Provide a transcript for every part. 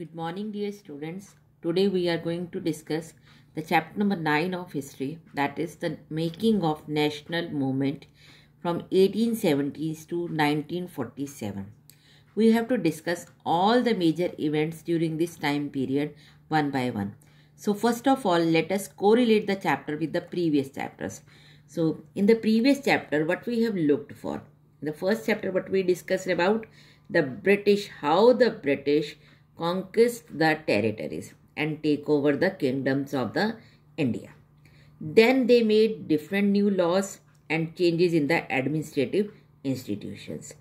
Good morning, dear students. Today we are going to discuss the chapter number 9 of history, that is the making of national movement from 1870s to 1947. We have to discuss all the major events during this time period one by one. So first of all, let us correlate the chapter with the previous chapters. So in the previous chapter, what we have looked for? In the first chapter, what we discussed about the British, how the British conquest the territories and take over the kingdoms of the India. Then they made different new laws and changes in the administrative institutions.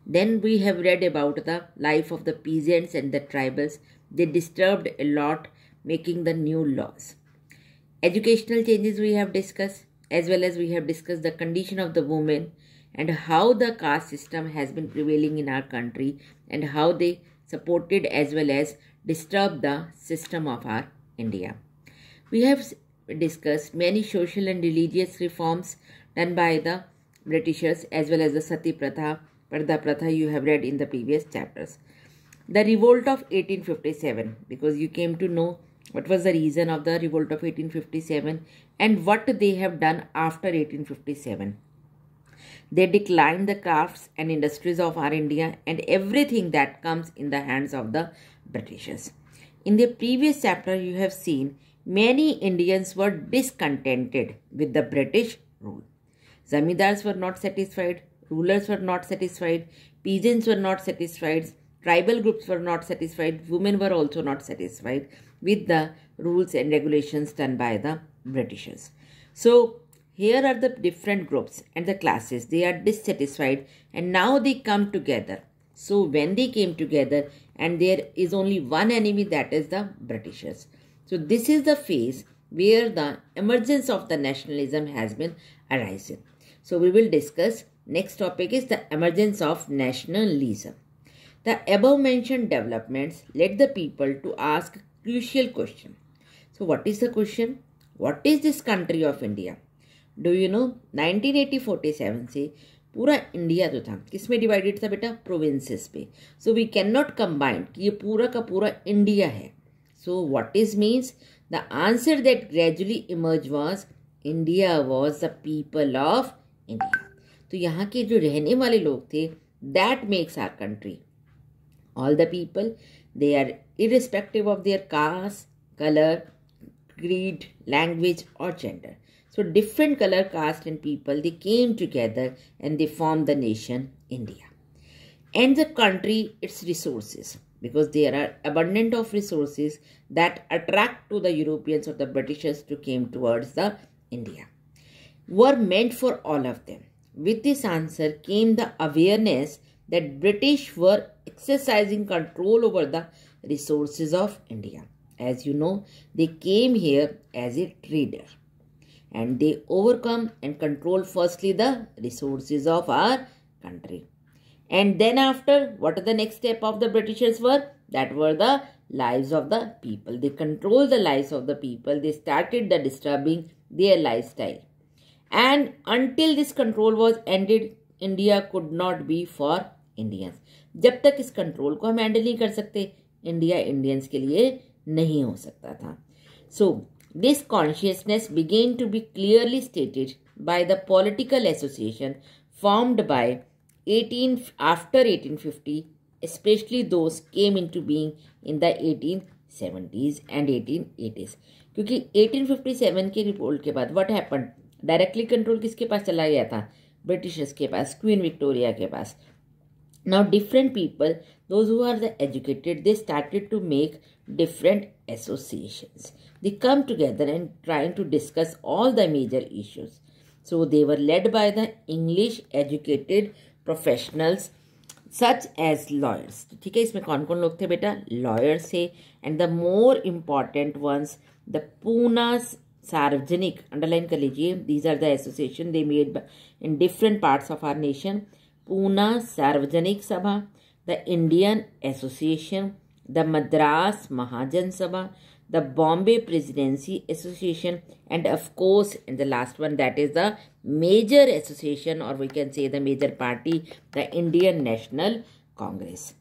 Then we have read about the life of the peasants and the tribals. They disturbed a lot making the new laws. Educational changes we have discussed, as well as we have discussed the condition of the women and how the caste system has been prevailing in our country and how they supported as well as disturbed the system of our India. We have discussed many social and religious reforms done by the Britishers as well as the Sati Pratha, Parda Pratha you have read in the previous chapters. The revolt of 1857, because you came to know what was the reason of the revolt of 1857 and what they have done after 1857. They declined the crafts and industries of our India and everything that comes in the hands of the Britishers. In the previous chapter, you have seen many Indians were discontented with the British rule. Zamindars were not satisfied, rulers were not satisfied, peasants were not satisfied, tribal groups were not satisfied, women were also not satisfied with the rules and regulations done by the Britishers. So, here are the different groups and the classes. They are dissatisfied and now they come together. So when they came together and there is only one enemy, that is the Britishers. So this is the phase where the emergence of the nationalism has been arising. So we will discuss. Next topic is the emergence of nationalism. The above mentioned developments led the people to ask a crucial question. So what is the question? What is this country of India? Do you know 1947 से पूरा India जो था किस में divided था बेटा? Provinces पे. So we can not combine कि ये पूरा का पूरा इंडिया है. So what is means the answer that gradually emerge was India was the people of India. तो यहाँ के जो रहने वाले लोग थे, that makes our country. All the people, they are irrespective of their caste, colour, creed, language or gender. So different color, caste and people, they came together and they formed the nation India. And the country, its resources, because there are abundant of resources that attract to the Europeans or the Britishers to came towards the India, were meant for all of them. With this answer came the awareness that British were exercising control over the resources of India. As you know, they came here as a trader and they overcome and control firstly the resources of our country. And then after, what are the next step of the Britishers were? That were the lives of the people. They controlled the lives of the people. They started the disturbing their lifestyle. And until this control was ended, India could not be for Indians. जब तक इस control को हम handle नहीं कर सकते, India Indians के लिए नहीं हो सकता था. So this consciousness began to be clearly stated by the political association formed by after 1850, especially those came into being in the 1870s and 1880s. क्योंकि 1857 के रिवोल्ट के बाद what happened? डायरेक्टली कंट्रोल किसके पास चला गया था? ब्रिटिशर्स के पास, queen Victoria के पास. Now different people, those who are the educated, they started to make different associations. They come together and trying to discuss all the major issues. So they were led by the English educated professionals such as lawyers. ठीक है, इसमें कौन कौन लोग थे बेटा? Lawyers थे, and the more important ones, the Pune Sarvajanik, underline कर लीजिए. These are the association they made in different parts of our nation. Pune Sarvajanik Sabha, the Indian Association, the Madras Mahajan Sabha, the Bombay Presidency Association, and of course, in the last one, that is the major association, or we can say the major party, the Indian National Congress.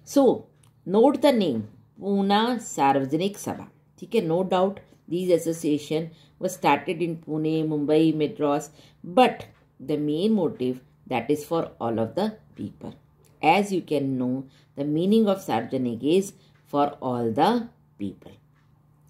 So, note the name Poona सार्वजनिक सभा, ठीक है. No doubt these association was started in Pune, Mumbai, Madras, but the main motive that is for all of the people. As you can know, the meaning of Sarvajanik is for all the people.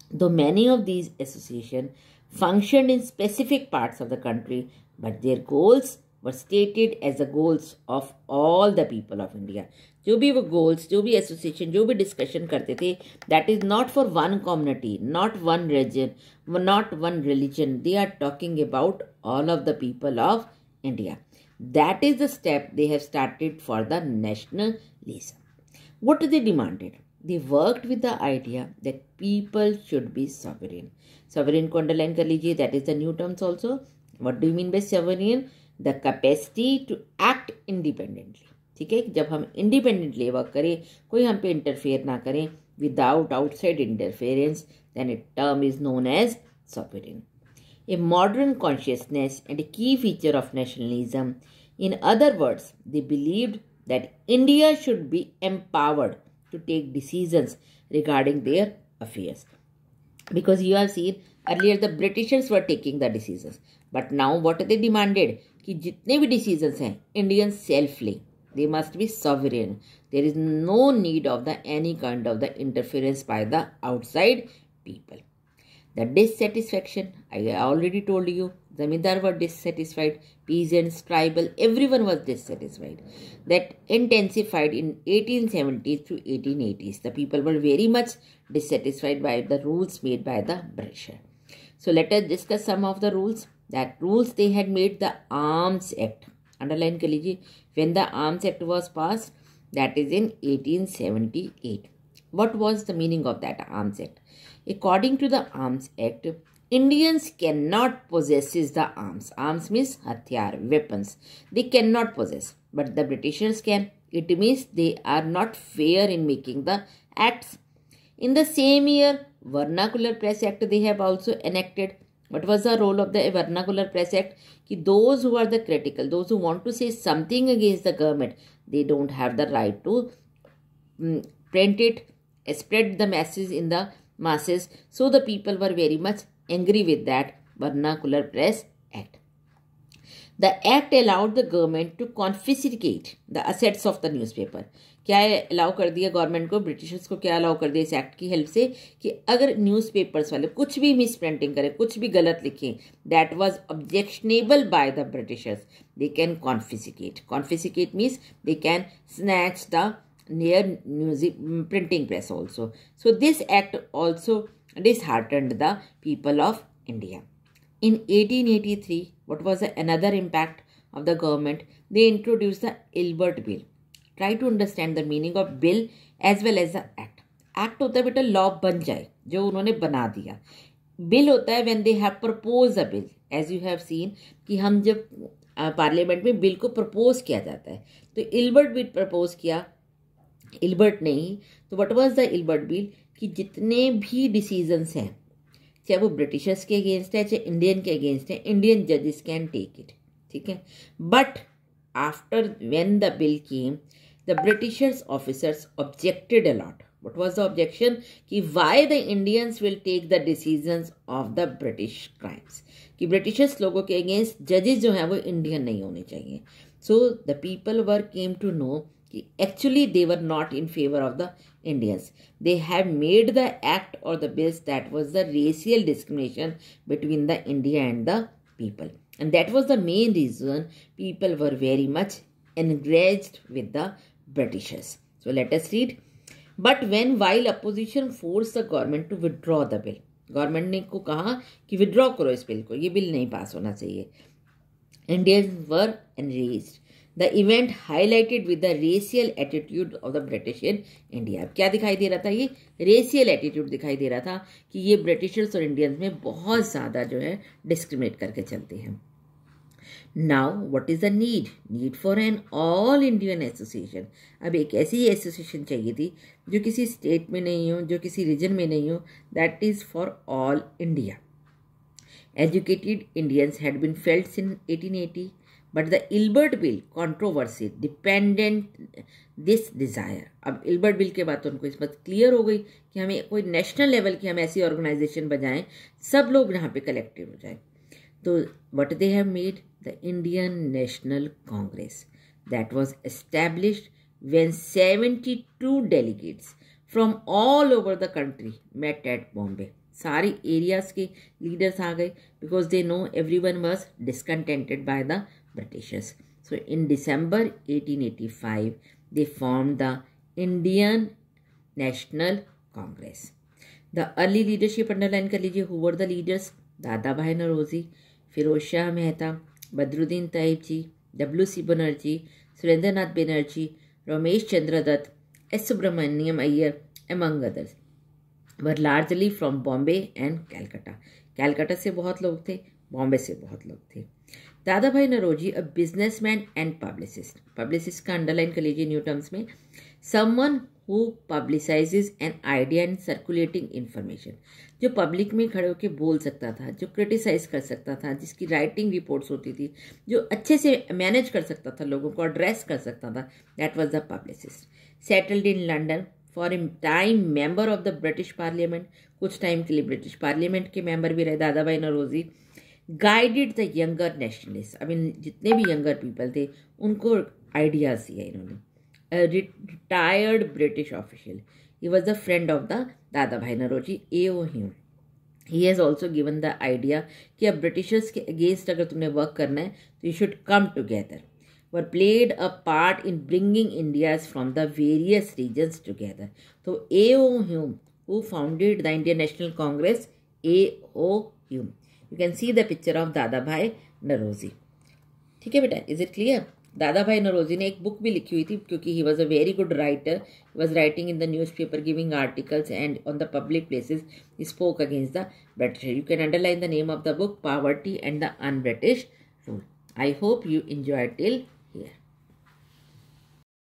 Though many of these associations functioned in specific parts of the country, but their goals were stated as the goals of all the people of India. जो भी वो goals, जो भी association, जो भी discussion करते थे, that is not for one community, not one region, not one religion. They are talking about all of the people of India. That is the step they have started for the nationalism. What they demanded? They worked with the idea that people should be sovereign. Sovereign को underline कर लीजिए. That is the new terms also. What do you mean by sovereign? The capacity to act independently. ठीक है, जब हम independently work करें, कोई हम पे इंटरफेयर ना करें, without outside interference, then it term is known as sovereign. A modern consciousness and a key feature of nationalism. In other words, they believed that India should be empowered to take decisions regarding their affairs. Because you have seen earlier the Britishers were taking the decisions, but now what they demanded? कि जितने भी decisions हैं, Indians self-lay. They must be sovereign. There is no need of the any kind of the interference by the outside people. The dissatisfaction, I already told you, Zamindar were dissatisfied, peasants, tribal, everyone was dissatisfied. That intensified in 1870s to 1880s. The people were very much dissatisfied by the rules made by the British. So let us discuss some of the rules. That rules they had made the Arms Act. Underline कर लीजिए. When the Arms Act was passed, that is in 1878. What was the meaning of that Arms Act? According to the Arms Act, Indians cannot possess the arms. Arms means hathiyar, weapons. They cannot possess, but the Britishers can. It means they are not fair in making the acts. In the same year, Vernacular Press Act they have also enacted. What was the role of the Vernacular Press Act? कि those who are the critical, those who want to say something against the government, they don't have the right to print it, spread the message in the masses. So the people were very much angry with that Vernacular Press Act. The act allowed the government to confiscate the assets of the newspaper. क्या allow कर दिया government को, Britishers को क्या allow कर दिया इस act की हेल्प से कि अगर न्यूज़पेपर्स वाले कुछ भी मिस प्रिंटिंग करें, कुछ भी गलत लिखें, that was objectionable by the Britishers, they can confiscate. Confiscate means they can snatch the near music printing press also. So this act also disheartened the people of India. In 1883, what was another impact of the government? They introduced the Ilbert Bill. Try to understand the meaning of bill as well as the act. Act होता है बेटा law बन जाए, जो उन्होंने बना दिया. Bill होता है when they have proposed a bill. As you have seen कि हम जब पार्लियामेंट में बिल को प्रपोज किया जाता है, तो इल्बर्ट बिल प्रपोज किया, इल्बर्ट नहीं, तो what was the Ilbert bill कि जितने भी डिसीजंस हैं, चाहे वो ब्रिटिशर्स के अगेंस्ट है, चाहे इंडियन के अगेंस्ट है, इंडियन जजेस कैन टेक इट. ठीक है, but after when the bill came, the Britishers officers objected a lot. What was the objection कि why the Indians will take the decisions of the British crimes, कि Britishers लोगों के against जजेस जो हैं वो इंडियन नहीं होने चाहिए. So the people were came to know actually they were not in favor of the Indians. They have made the act or the bills that was the racial discrimination between the India and the people, and that was the main reason people were very much enraged with the Britishers. So let us read. But when while opposition forced the government to withdraw the bill, government ने को कहा कि withdraw करो इस bill को, ये bill नहीं पास होना चाहिए. Indians were enraged. The event highlighted with the racial attitude of the British in India. क्या दिखाई दे रहा था? ये racial attitude दिखाई दे रहा था कि ये ब्रिटिशर्स और इंडियंस में बहुत ज़्यादा जो है डिस्क्रिमिनेट करके चलते हैं. Now what is the need? Need for an all Indian association. अब एक ऐसी एसोसिएशन चाहिए थी जो किसी स्टेट में नहीं हो, जो किसी रीजन में नहीं हो. That is for all India. Educated Indians had been felt in 1880. But the Ilbert bill controversy dependent this desire. अब इल्बर्ट बिल के बाद तो उनको इस बात क्लियर हो गई कि हमें कोई नेशनल लेवल की हम ऐसी ऑर्गेनाइजेशन बनाएं, सब लोग यहाँ पे कलेक्टेड हो जाए. तो what they have made the Indian National Congress that was established when 72 delegates from all over the country met at Bombay. सारे एरियाज के लीडर्स आ गए because they know everyone was discontented by the Britishers. So in December 1885, they formed the Indian National Congress. The early leadership underline कर लीजिए. Who were the leaders? दादा भाई नौरोजी, फिरोज शाह मेहता, बदरुद्दीन तैयब जी, W.C. Banerjee, Surendra Nath Banerjee, Ramesh Chandra Dutt, S. Subramaniam Iyer, among others, were largely from Bombay and Calcutta. Calcutta से बहुत लोग थे, बॉम्बे से बहुत लोग थे. Dadabhai Naoroji a businessman and publicist. Publicist का अंडरलाइन कर लीजिए न्यू टर्म्स में. Someone who publicizes an idea and circulating information. जो पब्लिक में खड़े होकर बोल सकता था, जो क्रिटिसाइज कर सकता था, जिसकी राइटिंग रिपोर्ट्स होती थी, जो अच्छे से मैनेज कर सकता था, लोगों को एड्रेस कर सकता था, that was the publicist. Settled in London for a time member of the British parliament. कुछ टाइम के लिए ब्रिटिश पार्लियामेंट के मेंबर भी रहे Dadabhai Naoroji. Guided the younger nationalist. I mean जितने भी यंगर पीपल थे उनको आइडियाज दिया इन्होंने. Retired British official. He was the friend of the Dadabhai Naoroji, A.O. Hume. He has also given the idea कि अब ब्रिटिशर्स के अगेंस्ट अगर तुमने वर्क करना है तो you should come together. Were played a part in bringing Indians from the various regions together. तो A.O. Hume who founded the Indian National Congress, A.O. Hume. You can see the picture of दादा भाई नौरोजी. ठीक है बेटा, is it clear? दादा भाई नौरोजी ने एक बुक भी लिखी हुई थी क्योंकि he was a very good writer. He was writing in the news paper, giving articles and on the public places he spoke against the British. You can underline the name of the book, poverty and the un British rule. I hope you enjoy till here.